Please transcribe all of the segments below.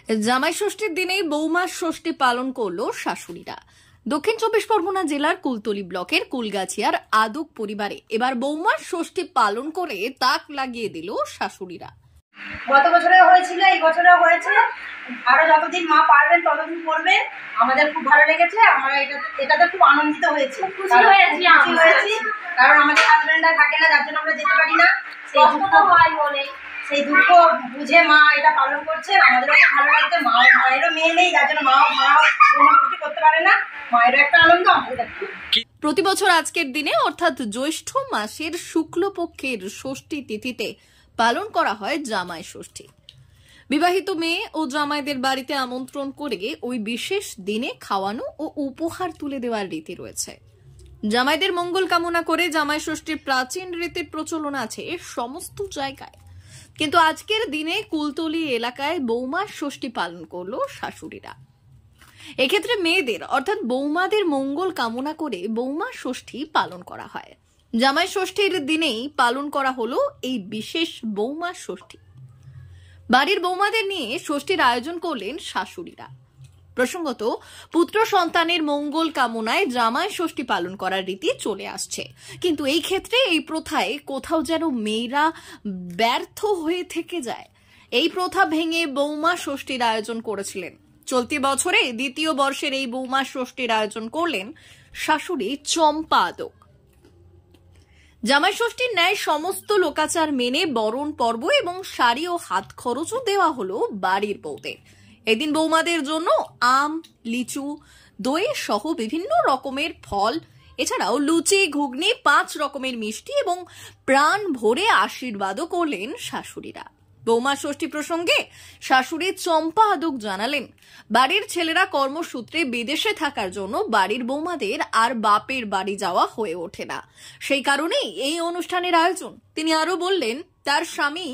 জামাই ষষ্ঠীর দিনেই বৌমা ষষ্ঠী পালন করলো শাশুড়িরা। দক্ষিণ চব্বিশ পরগনা জেলার কুলতলি ব্লকের কুলগাছিয়ার আদক পরিবারে এবার বৌমা ষষ্ঠী পালন করে তাক লাগিয়ে দিল শাশুড়িরা। গত বছরেও হয়েছিল, এই বছরেও হয়েছে, আরো যতদিন মা পারবেন ততদিন করবেন। আমাদের খুব ভালো লেগেছে, আমরা এটাতে খুব আনন্দিত হয়েছি, খুশি হয়েছি। কারণ আমাদের হাজবেন্ডরা থাকে না, যার জন্য আমরা যেতে পারি না। সেই দুঃখ বুঝে মা এটা পালন করছে, আমাদেরও খুব ভালো লাগছে। মায়েরও মেয়ে নেই, যার জন্য মা ষষ্ঠী করতে পারে না, মায়েরও একটা আনন্দ, আমাদের একটা। প্রতি বছর আজকের দিনে অর্থাৎ জ্যৈষ্ঠ মাসের শুক্লপক্ষের ষষ্ঠী তিথিতে পালন করা হয় জামাই ষষ্ঠী। বিবাহিত মেয়ে ও জামাইদের বাড়িতে আমন্ত্রণ করে ওই বিশেষ দিনে খাওয়ানো ও উপহার তুলে দেওয়ার রীতি রয়েছে। জামাইদের মঙ্গল কামনা করে জামাই ষষ্ঠীর প্রাচীন রীতির প্রচলন আছে সমস্ত জায়গায়, কিন্তু আজকের দিনে কুলতলি এলাকায় বৌমা ষষ্ঠী পালন করলো শাশুড়িরা। এক্ষেত্রে মেয়েদের অর্থাৎ বৌমাদের মঙ্গল কামনা করে বৌমা ষষ্ঠী পালন করা হয়। জামাই ষষ্ঠীর দিনেই পালন করা হলো এই বিশেষ বৌমা ষষ্ঠী। বাড়ির বৌমাদের নিয়ে ষষ্ঠীর আয়োজন করলেন শাশুড়িরা। প্রসঙ্গত, পুত্র সন্তানের মঙ্গল কামনায় জামাই ষষ্ঠী পালন করার রীতি চলে আসছে, কিন্তু এই ক্ষেত্রে এই প্রথায় কোথাও যেন মেয়েরা ব্যর্থ হয়ে থেকে যায়। এই প্রথা ভেঙে বৌমা ষষ্ঠীর আয়োজন করেছিলেন। চলতি বছরে দ্বিতীয় বর্ষের এই বৌমা ষষ্ঠীর আয়োজন করলেন শাশুড়ি চম্পা আদক। জামাই ষষ্ঠীর ন্যায় সমস্ত লোকাচার মেনে বরণ পর্ব এবং শাড়ি ও হাত খরচও দেওয়া হলো বাড়ির বউদের। এদিন বৌমাদের জন্য আম, লিচু, দই সহ বিভিন্ন রকমের ফল, এছাড়াও লুচি, ঘুগনি, 5 রকমের মিষ্টি এবং প্রাণ ভরে আশীর্বাদও করলেন শাশুড়িরা। বৌমা ষষ্ঠী প্রসঙ্গে শাশুড়ি চম্পা আদক জানালেন, বাড়ির ছেলেরা কর্মসূত্রে বিদেশে থাকার জন্য বাড়ির বৌমাদের আর বাপের বাড়ি যাওয়া হয়ে ওঠে না, সেই কারণেই এই অনুষ্ঠানের আয়োজন। তিনি আরো বললেন, তার স্বামী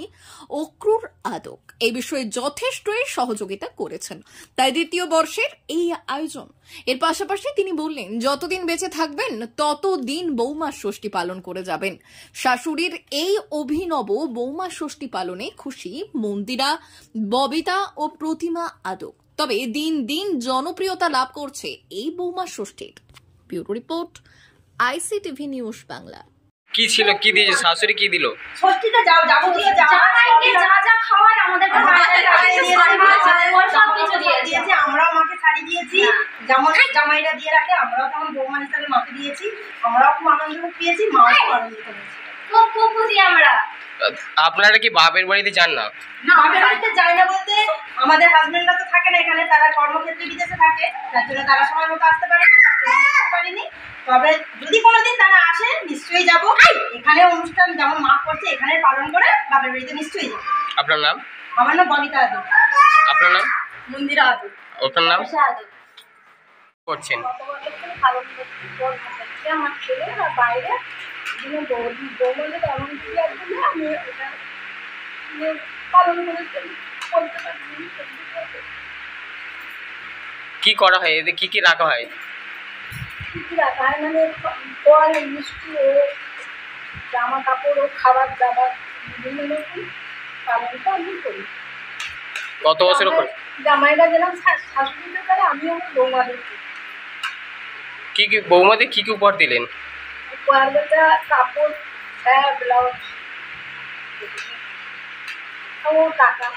অক্রুর আদক এই বিষয়ে যথেষ্টই সহযোগিতা করেছেন, তাই দ্বিতীয় বর্ষের এই আয়োজন। এর পাশাপাশি তিনি বললেন, যতদিন বেঁচে থাকবেন ততদিন বৌমা ষষ্ঠী পালন করে যাবেন। শাশুড়ির এই অভিনব বৌমা ষষ্ঠী পালনে খুশি মন্দিরা, ববিতা ও প্রতিমা আদক। তবে দিন দিন জনপ্রিয়তা লাভ করছে এই বৌমা ষষ্ঠীর। Bureau report, ICTV news Bangla. কি ছিল, কি দিয়েছে শাশুড়ি, কি দিল? ষষ্ঠীতে যাবতীয় যা খাওয়ার আমাদেরকে দিয়েছে। আমরাও মাকে শাড়ি দিয়েছি, যেমন জামাইরা দিয়ে রাখে, আমরাও তেমন বৌমা হিসাবে মাকে দিয়েছি। আমরাও খুব আনন্দ পেয়েছি, মাও খুব আনন্দিত হয়েছে। খুব খুশি আমরা। আপনারা কি বাপের বাড়িতে যান না? বাপের বাড়িতে যাই না বলতে, আমাদের হাজবেন্ডরা তো থাকে না এখানে, তারা কর্মক্ষেত্রে বিদেশে থাকে, তার জন্য তারা সময় মতো আসতে পারে না, পারিনি। তবে যদি কোনোদিন তারা আসে নিশ্চয়ই যাব। এখানে অনুষ্ঠান যেমন মা করছে এখানে পালন করে বাপের বাড়িতে নিশ্চয়ই যাব। আপনার নাম? আমার নাম ববিতা আদক। আপনার নাম? মন্দিরা আদক। আপনার নাম? করছেন আমার ছেলে আর বাইরে বৌমাদের এমন কি লাগবে না, আমি এটা পালন করতে পারি। কি করা হয়, এতে কি কি রাখা হয়? রাখা হয় মানে ফল, মিষ্টি ও জামা কাপড় ও খাবার দাবার বিভিন্ন রকম পালনটা আমি করি। কত বছর করে? জামাইরা যেরকম শাশুড়িদের করে, আমি আমার বৌমাদের কি কি বৌমাদের কি কি উপহার দিলেন? উপহারটা কাপড়, সায়া, ব্লাউজ ও টাকা।